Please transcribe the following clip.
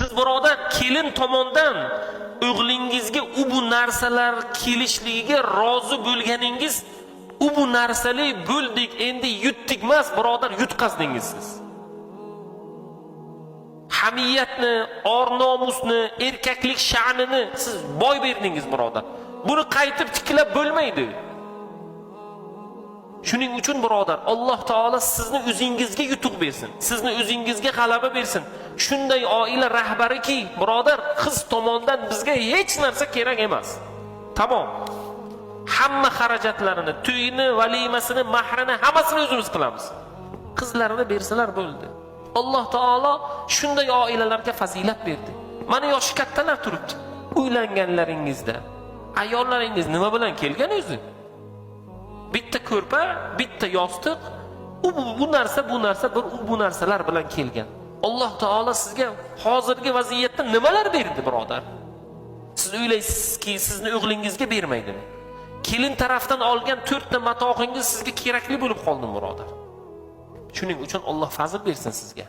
Siz birodar kelin tomondan o'g'lingizga bu narsalar kelishligiga rozi bo'lganingiz, bu narsali bo'ldik, endi yutdik emas, birodar, yutqazdingiz siz. Hamiyatni, or-nomusni, erkaklik sha'nini siz boy berdingiz, birodar. Buni qaytib tiklab bo'lmaydi. Shuning uchun birodar, Alloh taolo sizni o'zingizga yutuq bersin, sizni o'zingizga g'alaba bersin. Shunday oila rahbariki, birodar, qiz tomonidan bizga hech narsa kerak emas. Tamom. Hamma xarajatlarini, to'yini, valimasini, mahrini hammasini o'zimiz qilamiz. Qizlarini bersalar bo'ldi. Alloh taolo shunday oilalarga fazilat berdi. Mana yoshi kattalar turibdi. Uylanganlaringizda ayollaringiz nima bilan kelgan o'zi? Bitta ko'rpa, bitta yostiq, bu narsa bu narsalar bilan kelgan. Alloh taolo sizga hozirgi vaziyatda nimalar berdi, birodar? Siz o'ylaysizki, sizni o'g'lingizga bermaydimi? Kelin tarafdan olgan 4 ta matohingiz sizga kerakli bo'lib qoldi, birodar. Shuning uchun Alloh fazl bersin sizga.